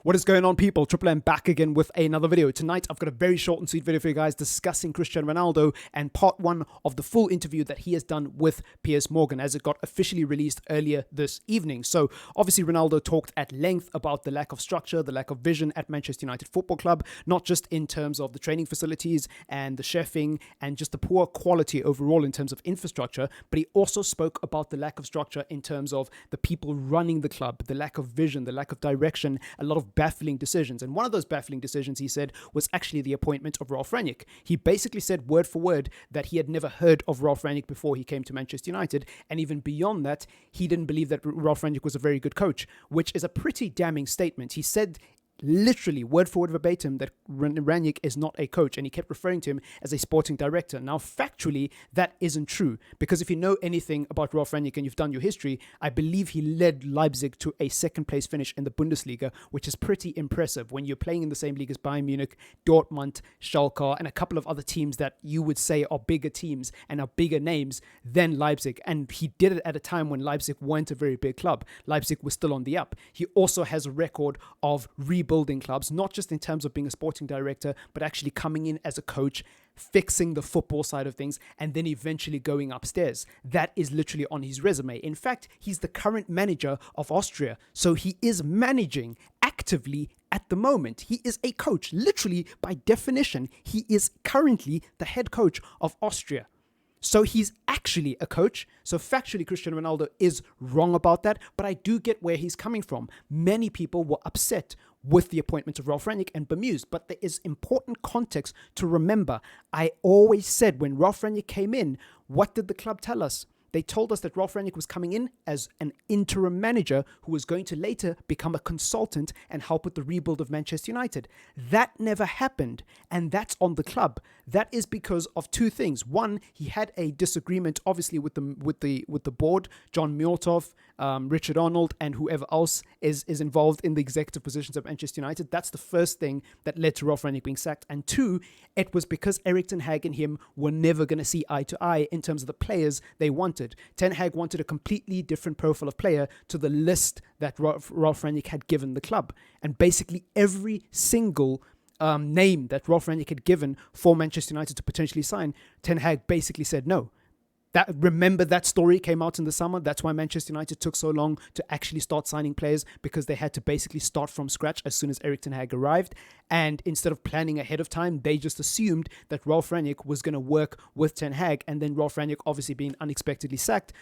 What is going on, people? TripleM back again with another video. Tonight, I've got a very short and sweet video for you guys discussing Cristiano Ronaldo and part one of the full interview that he has done with Piers Morgan as it got officially released earlier this evening. So, obviously, Ronaldo talked at length about the lack of structure, the lack of vision at Manchester United Football Club, not just in terms of the training facilities and the chefing and just the poor quality overall in terms of infrastructure, but he also spoke about the lack of structure in terms of the people running the club, the lack of vision, the lack of direction, a lot of baffling decisions. And one of those baffling decisions, he said, was actually the appointment of Ralf Rangnick. He basically said word for word that he had never heard of Ralf Rangnick before he came to Manchester United. And even beyond that, he didn't believe that Ralf Rangnick was a very good coach, which is a pretty damning statement. He said literally word for word verbatim that Rangnick is not a coach, and he kept referring to him as a sporting director. Now, factually, that isn't true, because if you know anything about Ralf Rangnick and you've done your history, I believe he led Leipzig to a second place finish in the Bundesliga, which is pretty impressive when you're playing in the same league as Bayern Munich, Dortmund, Schalke, and a couple of other teams that you would say are bigger teams and are bigger names than Leipzig. And he did it at a time when Leipzig weren't a very big club. Leipzig was still on the up. He also has a record of rebuilding clubs, not just in terms of being a sporting director, but actually coming in as a coach, fixing the football side of things, and then eventually going upstairs. That is literally on his resume. In fact, he's the current manager of Austria. So he is managing actively at the moment. He is a coach. Literally, by definition, he is currently the head coach of Austria. So he's actually a coach. So factually, Cristiano Ronaldo is wrong about that, but I do get where he's coming from. Many people were upset with the appointment of Ralf Rangnick and bemused, but there is important context to remember. I always said when Ralf Rangnick came in, what did the club tell us? They told us that Ralf Rangnick was coming in as an interim manager who was going to later become a consultant and help with the rebuild of Manchester United. That never happened, and that's on the club. That is because of two things. One, he had a disagreement, obviously, with the board, John Murtough, Richard Arnold, and whoever else is involved in the executive positions of Manchester United. That's the first thing that led to Ralf Rangnick being sacked. And two, it was because Erik ten Hag and him were never going to see eye to eye in terms of the players they wanted. Ten Hag wanted a completely different profile of player to the list that Ralf Rangnick had given the club. And basically every single name that Ralf Rangnick had given for Manchester United to potentially sign, Ten Hag basically said no. Remember that story came out in the summer. That's why Manchester United took so long to actually start signing players, because they had to basically start from scratch as soon as Erik ten Hag arrived. And instead of planning ahead of time, they just assumed that Ralf Rangnick was going to work with Ten Hag. And then Ralf Rangnick, obviously being unexpectedly sacked,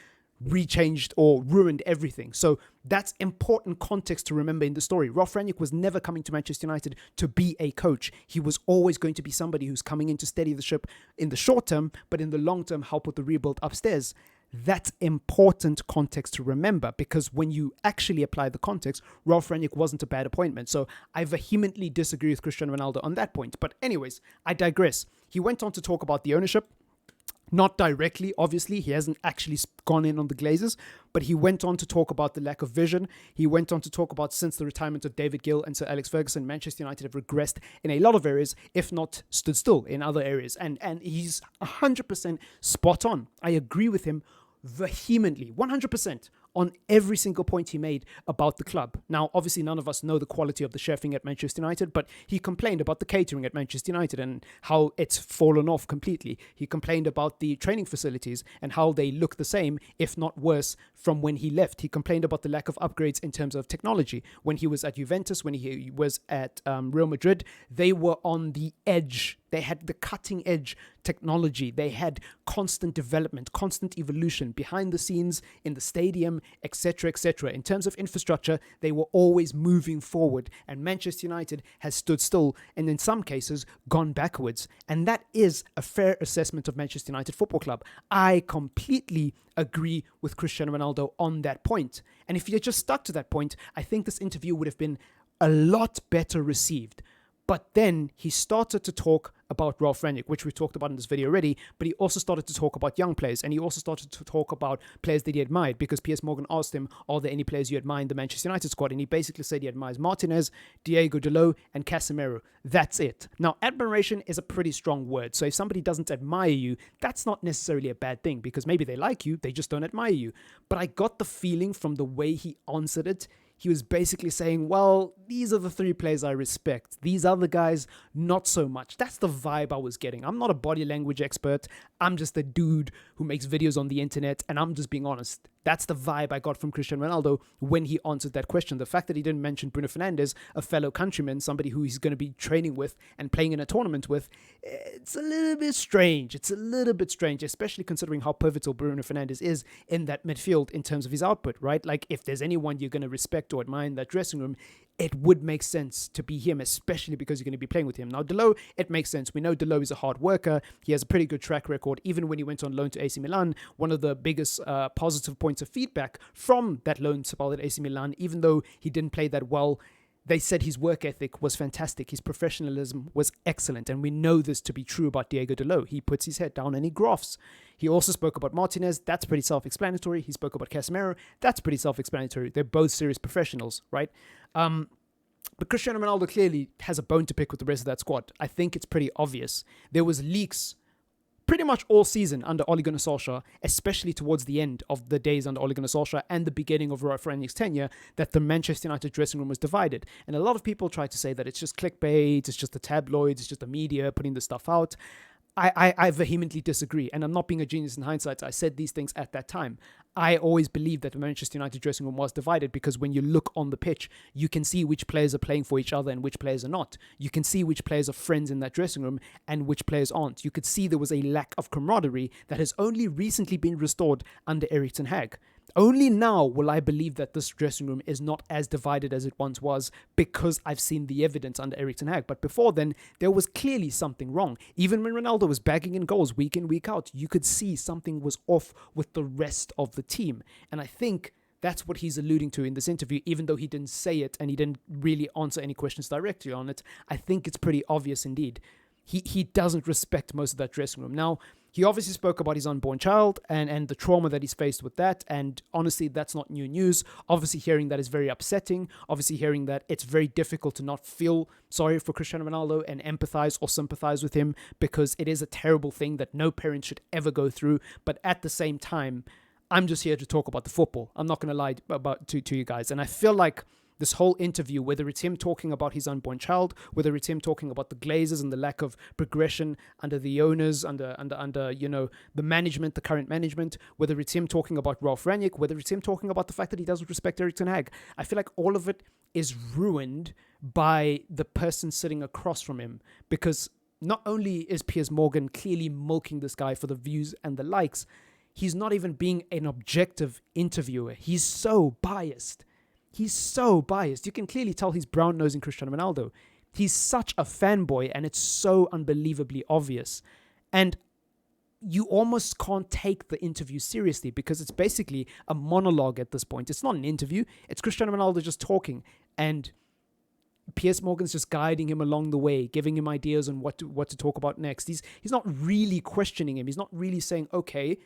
rechanged or ruined everything. So that's important context to remember in the story. Ralf Rangnick was never coming to Manchester United to be a coach. He was always going to be somebody who's coming in to steady the ship in the short term, but in the long term help with the rebuild upstairs. That's important context to remember, because when you actually apply the context, Ralf Rangnick wasn't a bad appointment. So I vehemently disagree with Cristiano Ronaldo on that point. But anyways, I digress. He went on to talk about the ownership. Not directly, obviously. He hasn't actually gone in on the Glazers, but he went on to talk about the lack of vision. He went on to talk about, since the retirement of David Gill and Sir Alex Ferguson, Manchester United have regressed in a lot of areas, if not stood still in other areas. And he's 100% spot on. I agree with him vehemently, 100%, on every single point he made about the club. Now, obviously, none of us know the quality of the chefing at Manchester United, but he complained about the catering at Manchester United and how it's fallen off completely. He complained about the training facilities and how they look the same, if not worse, from when he left. He complained about the lack of upgrades in terms of technology. When he was at Juventus, when he was at Real Madrid, they were on the edge. They had the cutting edge technology. They had constant development, constant evolution behind the scenes, in the stadium, etc., etc. In terms of infrastructure, they were always moving forward, and Manchester United has stood still and in some cases gone backwards. And that is a fair assessment of Manchester United Football Club. I completely agree with Cristiano Ronaldo on that point. And if you just stuck to that point, I think this interview would have been a lot better received. But then he started to talk about Ralf Rangnick, which we talked about in this video already, but he also started to talk about young players, and he also started to talk about players that he admired, because Piers Morgan asked him, are there any players you admire in the Manchester United squad? And he basically said he admires Martinez, Diego Dalot, and Casemiro. That's it. Now, admiration is a pretty strong word, so if somebody doesn't admire you, that's not necessarily a bad thing, because maybe they like you, they just don't admire you. But I got the feeling from the way he answered it, he was basically saying, well, these are the three players I respect. These other guys, not so much. That's the vibe I was getting. I'm not a body language expert. I'm just a dude who makes videos on the internet, and I'm just being honest. That's the vibe I got from Cristiano Ronaldo when he answered that question. The fact that he didn't mention Bruno Fernandes, a fellow countryman, somebody who he's going to be training with and playing in a tournament with, it's a little bit strange. It's a little bit strange, especially considering how pivotal Bruno Fernandes is in that midfield in terms of his output, right? Like, if there's anyone you're going to respect or admire in that dressing room, it would make sense to be him, especially because you're going to be playing with him. Now, Delot, it makes sense. We know Delot is a hard worker. He has a pretty good track record. Even when he went on loan to AC Milan, one of the biggest positive points of feedback from that loan spell at AC Milan, even though he didn't play that well, they said his work ethic was fantastic. His professionalism was excellent. And we know this to be true about Diego Delot. He puts his head down and he grafts. He also spoke about Martinez. That's pretty self-explanatory. He spoke about Casemiro. That's pretty self-explanatory. They're both serious professionals, right? But Cristiano Ronaldo clearly has a bone to pick with the rest of that squad. I think it's pretty obvious. There was leaks pretty much all season under Ole Gunnar Solskjaer, especially towards the end of the days under Ole Gunnar Solskjaer and the beginning of Ralf Rangnick's tenure, that the Manchester United dressing room was divided. And a lot of people try to say that it's just clickbait, it's just the tabloids, it's just the media putting the stuff out. I vehemently disagree, and I'm not being a genius in hindsight. I said these things at that time. I always believed that the Manchester United dressing room was divided because when you look on the pitch, you can see which players are playing for each other and which players are not. You can see which players are friends in that dressing room and which players aren't. You could see there was a lack of camaraderie that has only recently been restored under Erik ten Hag. Only now will I believe that this dressing room is not as divided as it once was because I've seen the evidence under Erik ten Hag. But before then, there was clearly something wrong. Even when Ronaldo was bagging in goals week in, week out, you could see something was off with the rest of the team. And I think that's what he's alluding to in this interview, even though he didn't say it and he didn't really answer any questions directly on it. I think it's pretty obvious indeed. He doesn't respect most of that dressing room. Now, he obviously spoke about his unborn child and the trauma that he's faced with that. And honestly, that's not new news. Obviously, hearing that is very upsetting. Obviously, hearing that it's very difficult to not feel sorry for Cristiano Ronaldo and empathize or sympathize with him because it is a terrible thing that no parent should ever go through. But at the same time, I'm just here to talk about the football. I'm not going to lie to you guys. And I feel like this whole interview, whether it's him talking about his unborn child, whether it's him talking about the Glazers and the lack of progression under the owners, under the management, the current management, whether it's him talking about Ralf Rangnick, whether it's him talking about the fact that he doesn't respect Erik ten Hag, I feel like all of it is ruined by the person sitting across from him. Because not only is Piers Morgan clearly milking this guy for the views and the likes, he's not even being an objective interviewer. He's so biased. He's so biased. You can clearly tell he's brown-nosing Cristiano Ronaldo. He's such a fanboy, and it's so unbelievably obvious. And you almost can't take the interview seriously because it's basically a monologue at this point. It's not an interview. It's Cristiano Ronaldo just talking. And Piers Morgan's just guiding him along the way, giving him ideas on what to talk about next. He's not really questioning him. He's not really saying, okay,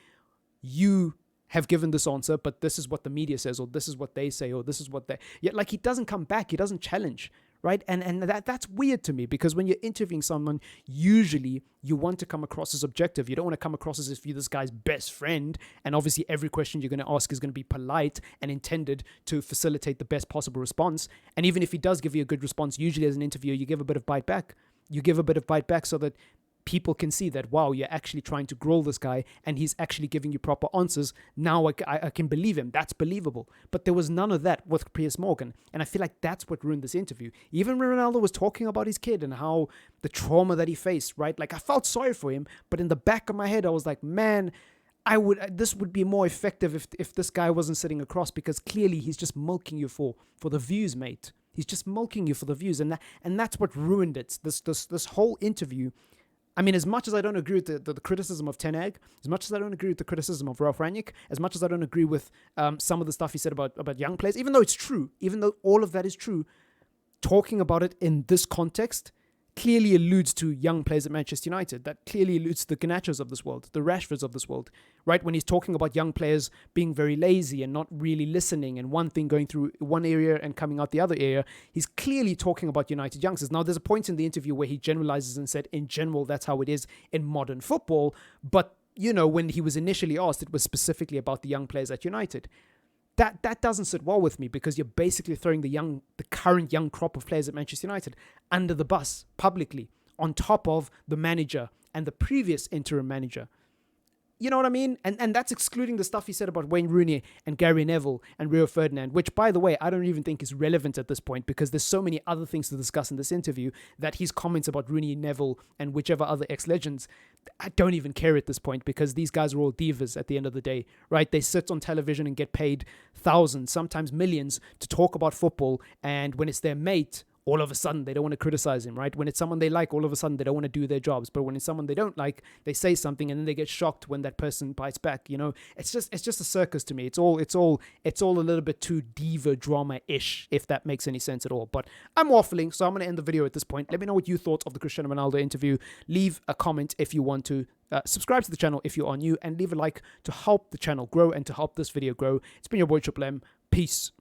you have given this answer, but this is what the media says, or this is what they say, or this is what they... Yet, like, he doesn't come back. He doesn't challenge, right? And that's weird to me because when you're interviewing someone, usually you want to come across as objective. You don't want to come across as if you're this guy's best friend. And obviously, every question you're going to ask is going to be polite and intended to facilitate the best possible response. And even if he does give you a good response, usually as an interviewer, you give a bit of bite back. You give a bit of bite back so that people can see that, wow, you're actually trying to grill this guy and he's actually giving you proper answers. Now I can believe him. That's believable. But there was none of that with Piers Morgan. And I feel like that's what ruined this interview. Even when Ronaldo was talking about his kid and how the trauma that he faced, right? Like, I felt sorry for him, but in the back of my head, I was like, man, this would be more effective if this guy wasn't sitting across, because clearly he's just milking you for the views, mate. He's just milking you for the views. And that's what ruined it. This whole interview. I mean, as much as I don't agree with the criticism of Ten Hag, as much as I don't agree with the criticism of Ralf Rangnick, as much as I don't agree with some of the stuff he said about young players, even though it's true, even though all of that is true, talking about it in this context clearly alludes to young players at Manchester United. That clearly alludes to the Garnachos of this world, the Rashfords of this world, right? When he's talking about young players being very lazy and not really listening and one thing going through one area and coming out the other area, he's clearly talking about United youngsters. Now, there's a point in the interview where he generalizes and said, in general, that's how it is in modern football. But, when he was initially asked, it was specifically about the young players at United. That doesn't sit well with me, because you're basically throwing the current young crop of players at Manchester United under the bus publicly, on top of the manager and the previous interim manager. You know what I mean? And that's excluding the stuff he said about Wayne Rooney and Gary Neville and Rio Ferdinand, which, by the way, I don't even think is relevant at this point, because there's so many other things to discuss in this interview that his comments about Rooney, Neville, and whichever other ex-legends, I don't even care at this point, because these guys are all divas at the end of the day, right? They sit on television and get paid thousands, sometimes millions, to talk about football, and when it's their mate, all of a sudden they don't want to criticize him, right? When it's someone they like, all of a sudden they don't want to do their jobs. But when it's someone they don't like, they say something and then they get shocked when that person bites back. You know, it's just a circus to me. It's all a little bit too diva drama-ish, if that makes any sense at all. But I'm waffling, so I'm going to end the video at this point. Let me know what you thought of the Cristiano Ronaldo interview. Leave a comment if you want to. Subscribe to the channel if you are new, and leave a like to help the channel grow and to help this video grow. It's been your boy TripleM. Peace.